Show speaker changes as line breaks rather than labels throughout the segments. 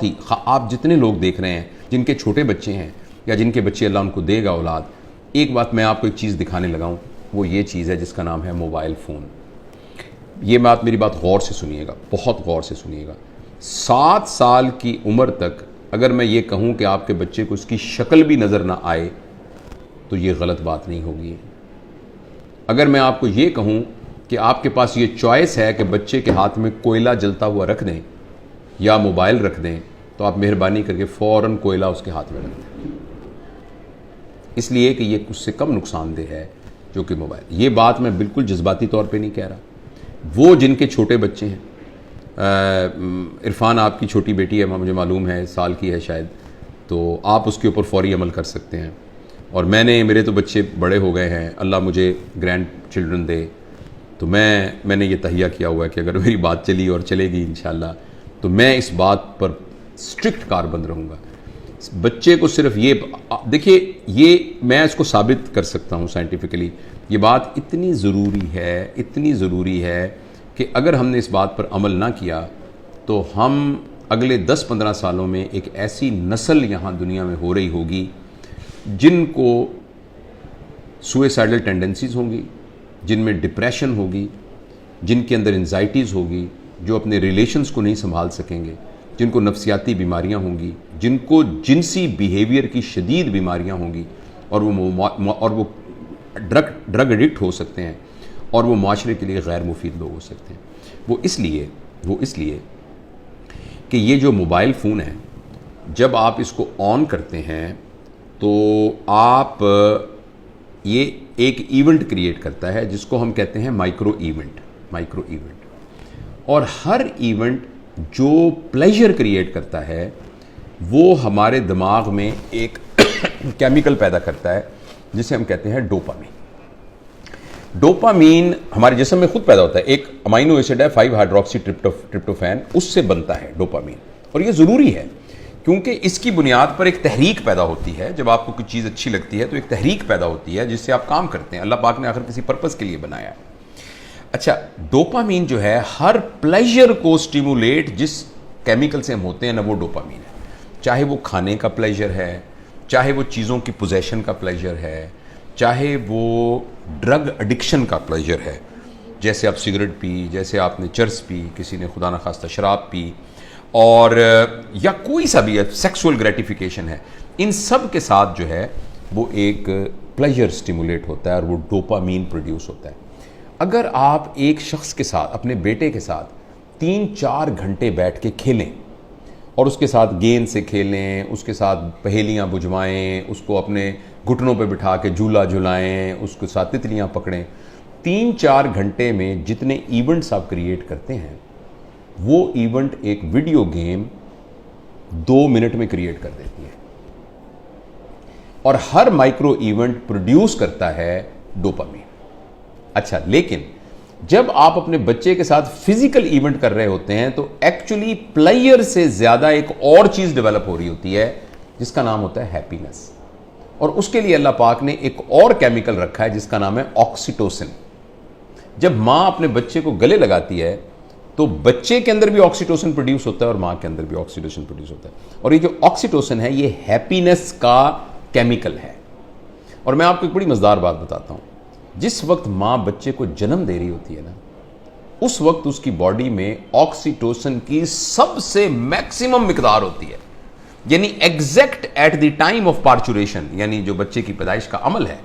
बहुत ही, आप जितने लोग देख रहे हैं जिनके छोटे बच्चे हैं या जिनके बच्चे अल्लाह उनको देगा औलाद, एक बात मैं आपको एक चीज़ दिखाने लगा हूँ, वो ये चीज़ है जिसका नाम है मोबाइल फ़ोन। ये मेरी बात गौर से सुनिएगा, बहुत गौर से सुनिएगा। 7 साल की उम्र तक अगर मैं ये कहूँ कि आपके बच्चे को उसकी शक्ल भी नज़र ना आए तो ये गलत बात नहीं होगी। अगर मैं आपको ये कहूँ कि आपके पास ये चॉइस है कि बच्चे के हाथ में कोयला जलता हुआ रख दें या मोबाइल रख दें, तो आप मेहरबानी करके फ़ौरन कोयला उसके हाथ में रख दें, इसलिए कि ये उससे कम नुकसानदेह है जो कि मोबाइल। ये बात मैं बिल्कुल जज्बाती तौर पे नहीं कह रहा। वो जिनके छोटे बच्चे हैं, इरफान आपकी छोटी बेटी है, मुझे मालूम है साल की है शायद, तो आप उसके ऊपर फौरी अमल कर सकते हैं। और मेरे तो बच्चे बड़े हो गए हैं, अल्लाह मुझे ग्रैंड चिल्ड्रन दे, तो मैंने ये तहिया किया हुआ है कि अगर मेरी बात चली और चलेगी इंशाअल्लाह, तो मैं इस बात पर स्ट्रिक्ट कारबंद रहूँगा। बच्चे को सिर्फ ये देखिए, ये मैं इसको साबित कर सकता हूँ साइंटिफिकली। ये बात इतनी ज़रूरी है कि अगर हमने इस बात पर अमल ना किया तो हम अगले 10-15 सालों में एक ऐसी नस्ल यहाँ दुनिया में हो रही होगी जिनको सुसाइडल टेंडेंसीज़ होंगी, जिनमें डिप्रेशन होगी, जिनके अंदर एंजाइटीज़ होगी, जो अपने रिलेशंस को नहीं संभाल सकेंगे, जिनको नफ्सियाती बीमारियां होंगी, जिनको जिनसी बिहेवियर की शदीद बीमारियां होंगी, और वो ड्रग एडिक्ट हो सकते हैं, और वो माशरे के लिए गैर मुफीद लोग हो सकते हैं। वो इसलिए कि ये जो मोबाइल फ़ोन है, जब आप इसको ऑन करते हैं तो आप ये एक इवेंट क्रिएट करता है जिसको हम कहते हैं माइक्रो इवेंट। और हर इवेंट जो प्लेजर क्रिएट करता है वो हमारे दिमाग में एक केमिकल पैदा करता है जिसे हम कहते हैं डोपामीन हमारे जिस्म में खुद पैदा होता है। एक अमाइनो एसिड है 5-हाइड्रोक्सी ट्रिप्टोफैन, उससे बनता है डोपामीन। और ये ज़रूरी है क्योंकि इसकी बुनियाद पर एक तहरीक पैदा होती है। जब आपको कुछ चीज़ अच्छी लगती है तो एक तहरीक पैदा होती है जिससे आप काम करते हैं। अल्लाह पाक ने आखिर किसी पर्पज़ के लिए बनाया है। अच्छा, डोपामीन जो है हर प्लेजर को स्टिमुलेट जिस केमिकल से हम होते हैं ना, वो डोपामीन है। चाहे वो खाने का प्लेजर है, चाहे वो चीज़ों की पोजेशन का प्लेजर है, चाहे वो ड्रग एडिक्शन का प्लेजर है, जैसे आप सिगरेट पी, जैसे आपने चर्स पी, किसी ने खुदा न खास्ता शराब पी, और या कोई सा भी सेक्सुअल ग्रेटिफिकेशन है, इन सब के साथ जो है वो एक प्लेजर स्टिमुलेट होता है और वो डोपामीन प्रोड्यूस होता है। अगर आप एक शख्स के साथ, अपने बेटे के साथ 3-4 घंटे बैठ के खेलें और उसके साथ गेंद से खेलें, उसके साथ पहेलियाँ बुझवाएं, उसको अपने घुटनों पे बिठा के झूला झुलाएं, उसके साथ तितलियाँ पकड़ें, 3-4 घंटे में जितने इवेंट्स आप क्रिएट करते हैं वो इवेंट एक वीडियो गेम 2 मिनट में क्रिएट कर देती है। और हर माइक्रो इवेंट प्रोड्यूस करता है डोपामीन। अच्छा, लेकिन जब आप अपने बच्चे के साथ फिजिकल इवेंट कर रहे होते हैं तो एक्चुअली प्लेयर से ज्यादा एक और चीज डेवलप हो रही होती है जिसका नाम होता है हैप्पीनेस। और उसके लिए अल्लाह पाक ने एक और केमिकल रखा है जिसका नाम है ऑक्सीटोसिन। जब मां अपने बच्चे को गले लगाती है तो बच्चे के अंदर भी ऑक्सीटोसिन प्रोड्यूस होता है और मां के अंदर भी ऑक्सीटोसिन प्रोड्यूस होता है। और ये जो ऑक्सीटोसिन है ये हैप्पीनेस का केमिकल है। और मैं आपको एक बड़ी मजेदार बात बताता हूं, जिस वक्त मां बच्चे को जन्म दे रही होती है ना, उस वक्त उसकी बॉडी में ऑक्सीटोसिन की सबसे मैक्सिमम मिकदार होती है। यानी exact at the time of parturition, यानी जो बच्चे की पैदाइश का अमल है,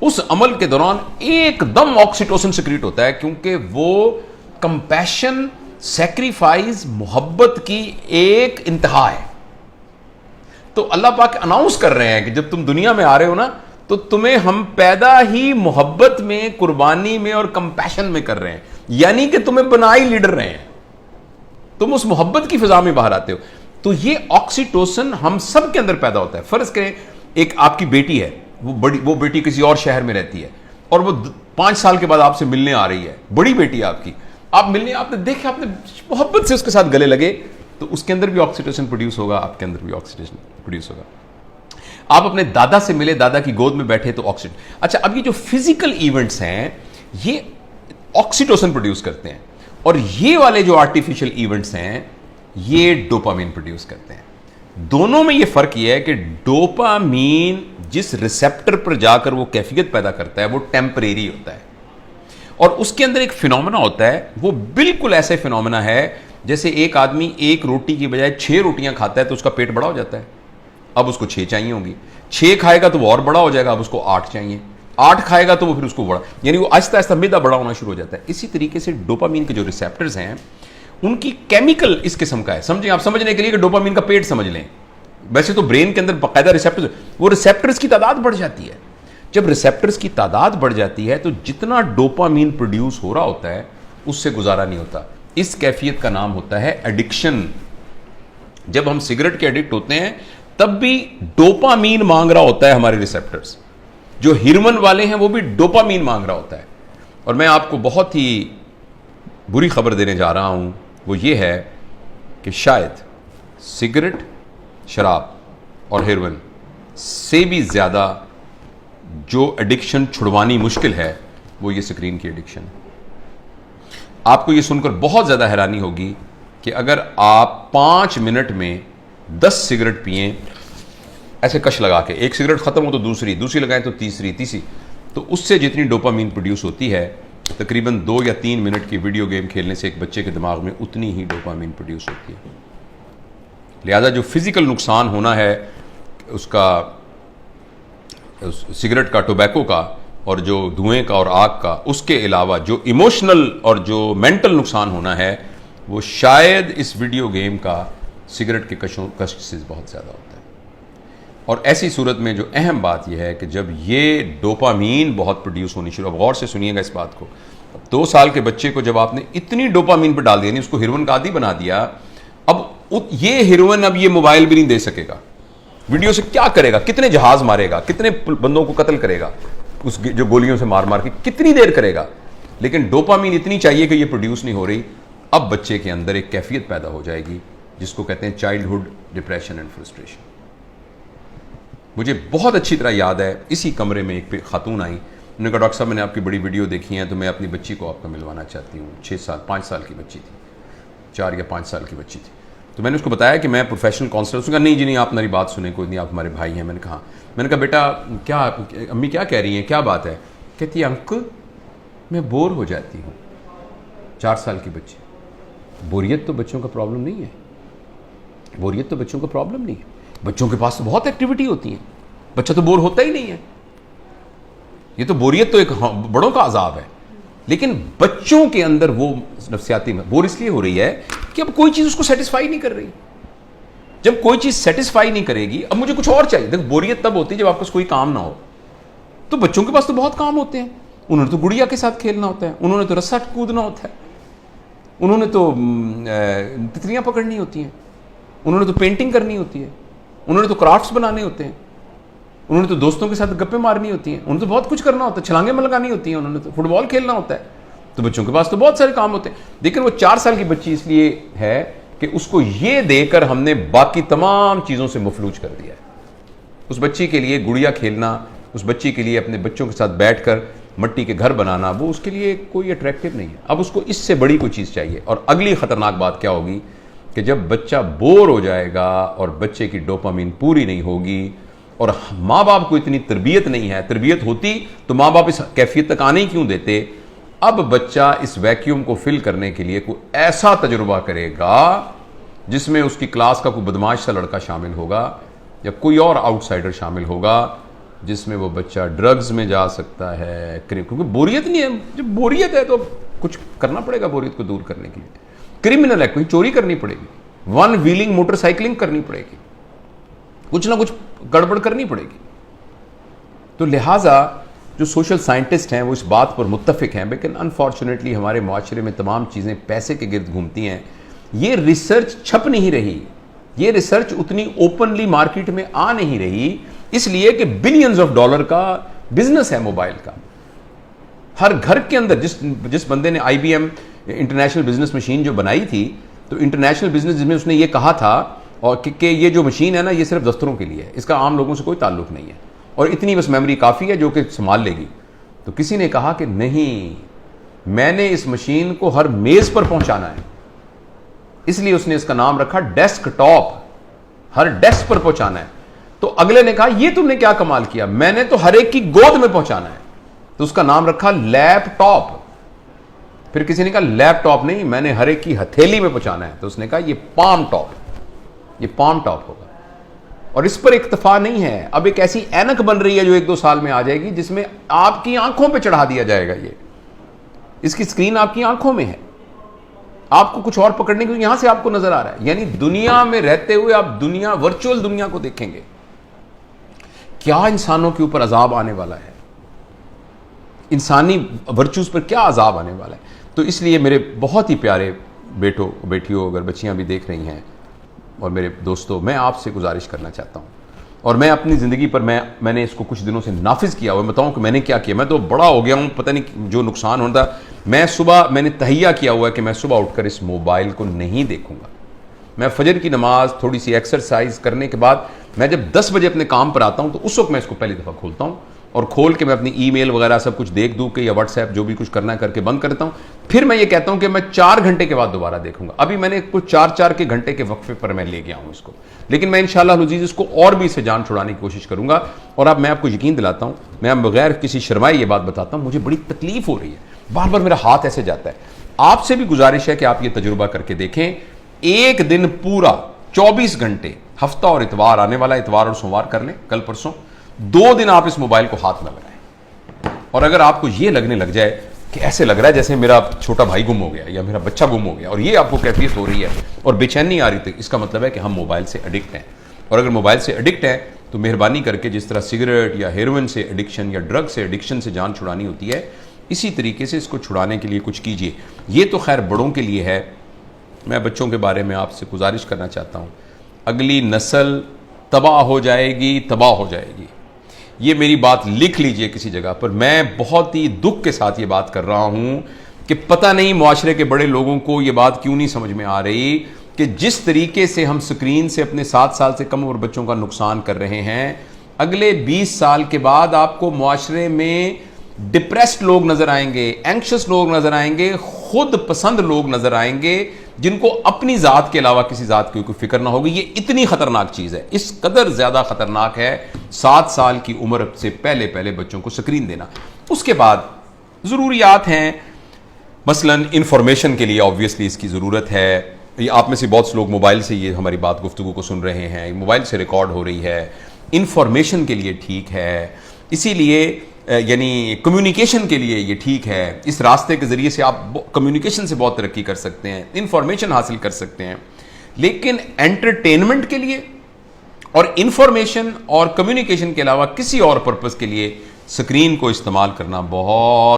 उस अमल के दौरान एकदम ऑक्सीटोसिन सिक्रीट होता है, क्योंकि वो कंपैशन, सैक्रिफाइस, मोहब्बत की एक इंतहा है। तो अल्लाह पाक अनाउंस कर रहे हैं कि जब तुम दुनिया में आ रहे हो ना, तो तुम्हें हम पैदा ही मोहब्बत में, कुर्बानी में और कंपैशन में कर रहे हैं। यानी कि तुम्हें बना ही लीडर रहे हैं, तुम उस मोहब्बत की फिजा में बाहर आते हो। तो ये ऑक्सीटोसिन हम सब के अंदर पैदा होता है। फर्ज करें एक आपकी बेटी है, वो बेटी किसी और शहर में रहती है और वो 5 साल के बाद आपसे मिलने आ रही है, बड़ी बेटी है आपकी। आप मिलने, आपने देखा, आपने मोहब्बत से उसके साथ गले लगे, तो उसके अंदर भी ऑक्सीटोसिन प्रोड्यूस होगा, आपके अंदर भी ऑक्सीटोसिन प्रोड्यूस होगा। आप अपने दादा से मिले, दादा की गोद में बैठे, तो ऑक्सीटोसिन। अच्छा, अब ये जो फिजिकल इवेंट्स हैं ये ऑक्सीटोसिन प्रोड्यूस करते हैं, और ये वाले जो आर्टिफिशियल इवेंट्स हैं ये डोपामीन प्रोड्यूस करते हैं। दोनों में ये फर्क ये है कि डोपामीन जिस रिसेप्टर पर जाकर वो कैफियत पैदा करता है वो टेम्परेरी होता है, और उसके अंदर एक फिनोमेना होता है, वो बिल्कुल ऐसे फिनोमेना है जैसे एक आदमी एक रोटी की बजाय 6 रोटियां खाता है तो उसका पेट बड़ा हो जाता है, अब उसको 6 चाहिए होंगी, 6 खाएगा तो वो और बड़ा हो जाएगा, अब उसको 8 चाहिए, 8 खाएगा तो वो फिर उसको बड़ा, यानी वो आहिस्ता आहिस्ता मैदा बड़ा होना शुरू हो जाता है। इसी तरीके से डोपामीन के जो रिसेप्टर्स हैं उनकी केमिकल इस किस्म का है। समझें, आप समझने के लिए कि डोपामीन का पेट समझ लें, वैसे तो ब्रेन के अंदर बाकायदा रिसेप्टर्स, वो रिसेप्टर्स की तादाद बढ़ जाती है। जब रिसेप्टर्स की तादाद बढ़ जाती है तो जितना डोपामीन प्रोड्यूस हो रहा होता है उससे गुजारा नहीं होता। इस कैफियत का नाम होता है एडिक्शन। जब हम सिगरेट के एडिक्ट होते हैं तब भी डोपामीन मांग रहा होता है हमारे रिसेप्टर्स, जो हेरोइन वाले हैं वो भी डोपामीन मांग रहा होता है। और मैं आपको बहुत ही बुरी खबर देने जा रहा हूं, वो ये है कि शायद सिगरेट, शराब और हेरोइन से भी ज़्यादा जो एडिक्शन छुड़वानी मुश्किल है वो ये स्क्रीन की एडिक्शन है। आपको ये सुनकर बहुत ज़्यादा हैरानी होगी कि अगर आप 5 मिनट में 10 सिगरेट पिए ऐसे कश लगा के, एक सिगरेट ख़त्म हो तो दूसरी, दूसरी लगाएं तो तीसरी, तीसरी, तो उससे जितनी डोपामीन प्रोड्यूस होती है तकरीबन 2 या 3 मिनट की वीडियो गेम खेलने से एक बच्चे के दिमाग में उतनी ही डोपामीन प्रोड्यूस होती है। लिहाजा जो फिजिकल नुकसान होना है उसका, सिगरेट का, टोबैको का और जो धुएं का और आग का, उसके अलावा जो इमोशनल और जो मेंटल नुकसान होना है वो शायद इस वीडियो गेम का सिगरेट के कष्ट से बहुत ज़्यादा होता है। और ऐसी सूरत में जो अहम बात यह है कि जब ये डोपामीन बहुत प्रोड्यूस होनी शुरू, अब गौर से सुनिएगा इस बात को, 2 साल के बच्चे को जब आपने इतनी डोपामीन पर डाल दिया, नहीं उसको हेरोइन का आदी बना दिया, अब ये हेरोइन अब ये मोबाइल भी नहीं दे सकेगा, वीडियो से क्या करेगा, कितने जहाज मारेगा, कितने बंदों को कत्ल करेगा, उस जो गोलियों से मार मार के कितनी देर करेगा, लेकिन डोपामीन इतनी चाहिए कि ये प्रोड्यूस नहीं हो रही। अब बच्चे के अंदर एक कैफियत पैदा हो जाएगी जिसको कहते हैं चाइल्डहुड डिप्रेशन एंड फ्रस्ट्रेशन। मुझे बहुत अच्छी तरह याद है, इसी कमरे में एक खातून आई, उन्होंने कहा डॉक्टर साहब मैंने आपकी बड़ी वीडियो देखी है तो मैं अपनी बच्ची को आपका मिलवाना चाहती हूँ। 5 साल की बच्ची थी, 4 या 5 साल की बच्ची थी। तो मैंने उसको बताया कि मैं प्रोफेशनल काउंसलर। उसने कहा नहीं जी नहीं, आप मेरी बात सुने, कोई नहीं, आप हमारे भाई हैं। मैंने कहा बेटा क्या, अम्मी क्या कह रही हैं, क्या बात है? कहती है अंकल मैं बोर हो जाती हूँ। 4 साल की बच्ची। बोरियत तो बच्चों का प्रॉब्लम नहीं है, बोरियत तो बच्चों का प्रॉब्लम नहीं है, बच्चों के पास तो बहुत एक्टिविटी होती है, बच्चा तो बोर होता ही नहीं है। ये तो बोरियत तो एक बड़ों का अजाब है, लेकिन बच्चों के अंदर वो नफ्सियाती बोर इसलिए हो रही है कि अब कोई चीज उसको सेटिस्फाई नहीं कर रही। जब कोई चीज सेटिस्फाई नहीं करेगी, अब मुझे कुछ और चाहिए। देखो बोरियत तब होती है जब आपके पास कोई काम ना हो। तो बच्चों के पास तो बहुत काम होते हैं, उन्होंने तो गुड़िया के साथ खेलना होता है, उन्होंने तो रस्सा कूदना होता है, उन्होंने तो तितलियां पकड़नी होती हैं, उन्होंने तो पेंटिंग करनी होती है, उन्होंने तो क्राफ्ट्स बनाने होते हैं, उन्होंने तो दोस्तों के साथ गप्पे मारनी होती हैं, उन्होंने तो बहुत कुछ करना होता है, छलांगे लगानी होती हैं, उन्होंने तो फुटबॉल खेलना होता है। तो बच्चों के पास तो बहुत सारे काम होते हैं। लेकिन वो 4 साल की बच्ची इसलिए है कि उसको ये देकर हमने बाकी तमाम चीज़ों से मफलूज कर दिया है। उस बच्ची के लिए गुड़िया खेलना, उस बच्ची के लिए अपने बच्चों के साथ बैठकर मट्टी के घर बनाना, वो उसके लिए कोई अट्रैक्टिव नहीं है। अब उसको इससे बड़ी कोई चीज़ चाहिए। और अगली खतरनाक बात क्या होगी कि जब बच्चा बोर हो जाएगा और बच्चे की डोपामीन पूरी नहीं होगी और माँ बाप को इतनी तरबियत नहीं है, तरबियत होती तो माँ बाप इस कैफियत तक आने ही क्यों देते। अब बच्चा इस वैक्यूम को फिल करने के लिए कोई ऐसा तजुर्बा करेगा जिसमें उसकी क्लास का कोई बदमाश सा लड़का शामिल होगा या कोई और आउटसाइडर शामिल होगा, जिसमें वो बच्चा ड्रग्स में जा सकता है, क्योंकि बोरियत नहीं है। जब बोरियत है तो कुछ करना पड़ेगा बोरियत को दूर करने के लिए। क्रिमिनल है, कोई चोरी करनी पड़ेगी, 1 व्हीलिंग मोटरसाइकिलिंग करनी पड़ेगी, कुछ ना कुछ गड़बड़ करनी पड़ेगी। तो लिहाजा जो सोशल साइंटिस्ट हैं वो इस बात पर मुत्तफिक हैं, लेकिन अनफॉर्चुनेटली हमारे माशरे में तमाम चीज़ें पैसे के गिर्द घूमती हैं। ये रिसर्च छप नहीं रही, ये रिसर्च उतनी ओपनली मार्केट में आ नहीं रही, इसलिए कि बिलियंस ऑफ डॉलर का बिजनेस है मोबाइल का। हर घर के अंदर जिस बंदे ने IBM इंटरनेशनल बिजनेस मशीन जो बनाई थी, तो इंटरनेशनल बिजनेस जिसमें उसने ये कहा था और कि ये जो मशीन है ना, ये सिर्फ दफ्तरों के लिए है, इसका आम लोगों से कोई ताल्लुक नहीं है और इतनी बस मेमोरी काफ़ी है जो कि संभाल लेगी। तो किसी ने कहा कि नहीं, मैंने इस मशीन को हर मेज़ पर पहुंचाना है, इसलिए उसने इसका नाम रखा डेस्कटॉप। हर डेस्क पर पहुंचाना है। तो अगले ने कहा यह तुमने क्या कमाल किया, मैंने तो हर एक की गोद में पहुंचाना है, तो उसका नाम रखा लैपटॉप। फिर किसी ने कहा लैपटॉप नहीं, मैंने हर एक की हथेली में पहुंचाना है, तो उसने कहा ये पाम टॉप, ये पाम टॉप होगा। और इस पर इक्तफा नहीं है, अब एक ऐसी ऐनक बन रही है जो 1-2 साल में आ जाएगी, जिसमें आपकी आंखों पे चढ़ा दिया जाएगा। ये इसकी स्क्रीन आपकी आंखों में है, आपको कुछ और पकड़ने को यहां से आपको नजर आ रहा है। यानी दुनिया में रहते हुए आप दुनिया, वर्चुअल दुनिया को देखेंगे। क्या इंसानों के ऊपर अजाब आने वाला है, इंसानी वर्चूज पर क्या अजाब आने वाला है। तो इसलिए मेरे बहुत ही प्यारे बेटों बेटियों, अगर बच्चियां भी देख रही हैं और मेरे दोस्तों, मैं आपसे गुजारिश करना चाहता हूं, और मैं अपनी ज़िंदगी पर मैंने इसको कुछ दिनों से नाफिज किया हुआ। बताऊं कि मैंने क्या किया, मैं तो बड़ा हो गया हूं, पता नहीं जो नुकसान होता। मैंने तहैया किया हुआ है कि मैं सुबह उठकर इस मोबाइल को नहीं देखूंगा। मैं फजर की नमाज, थोड़ी सी एक्सरसाइज करने के बाद मैं जब 10 बजे अपने काम पर आता हूं, तो उस वक्त मैं इसको पहली दफ़ा खोलता हूं, और खोल के मैं अपनी ईमेल वगैरह सब कुछ देख दूं कि, या व्हाट्सएप जो भी कुछ करना है करके बंद करता हूं। फिर मैं ये कहता हूं कि मैं 4 घंटे के बाद दोबारा देखूंगा। अभी मैंने कुछ 4-4 के घंटे के वक्फे पर मैं ले गया हूं इसको, लेकिन मैं इंशाअल्लाह अज़ीज़ इसको और भी इसे जान छुड़ाने की कोशिश करूंगा। और अब मैं आपको यकीन दिलाता हूं, मैं बगैर किसी शर्माए ये बात बताता हूं, मुझे बड़ी तकलीफ हो रही है, बार बार मेरा हाथ ऐसे जाता है। आपसे भी गुजारिश है कि आप ये तजुर्बा करके देखें। एक दिन पूरा 24 घंटे, हफ्ता और इतवार, आने वाला इतवार और सोमवार कर लें, कल परसों 2 दिन आप इस मोबाइल को हाथ में लगाएं। और अगर आपको ये लगने लग जाए कि ऐसे लग रहा है जैसे मेरा छोटा भाई गुम हो गया या मेरा बच्चा गुम हो गया, और ये आपको कैफियत हो रही है और बेचैनी आ रही थी, इसका मतलब है कि हम मोबाइल से एडिक्ट हैं। और अगर मोबाइल से एडिक्ट हैं तो मेहरबानी करके, जिस तरह सिगरेट या हेरोइन से एडिक्शन या ड्रग से एडिक्शन से जान छुड़ानी होती है, इसी तरीके से इसको छुड़ाने के लिए कुछ कीजिए। ये तो खैर बड़ों के लिए है, मैं बच्चों के बारे में आपसे गुजारिश करना चाहता हूँ। अगली नस्ल तबाह हो जाएगी, तबाह हो जाएगी। ये मेरी बात लिख लीजिए किसी जगह पर। मैं बहुत ही दुख के साथ ये बात कर रहा हूं कि पता नहीं मुआशरे के बड़े लोगों को ये बात क्यों नहीं समझ में आ रही कि जिस तरीके से हम स्क्रीन से अपने 7 साल से कम उम्र बच्चों का नुकसान कर रहे हैं, अगले 20 साल के बाद आपको मुआशरे में डिप्रेस्ड लोग नजर आएंगे, एंक्शस लोग नजर आएंगे, खुद पसंद लोग नजर आएंगे, जिनको अपनी जात के अलावा किसी जात की कोई फिक्र ना होगी। ये इतनी खतरनाक चीज है, इस कदर ज्यादा खतरनाक है 7 साल की उम्र से पहले पहले बच्चों को स्क्रीन देना। उसके बाद जरूरियात हैं, मसलन इंफॉर्मेशन के लिए ऑब्वियसली इसकी जरूरत है। ये आप में से बहुत से लोग मोबाइल से ये हमारी बात गुफ्तगू को सुन रहे हैं, मोबाइल से रिकॉर्ड हो रही है, इंफॉर्मेशन के लिए ठीक है, इसीलिए यानी कम्युनिकेशन के लिए ये ठीक है। इस रास्ते के जरिए से आप कम्युनिकेशन से बहुत तरक्की कर सकते हैं, इंफॉर्मेशन हासिल कर सकते हैं। लेकिन एंटरटेनमेंट के लिए और इंफॉर्मेशन और कम्युनिकेशन के अलावा किसी और पर्पस के लिए स्क्रीन को इस्तेमाल करना बहुत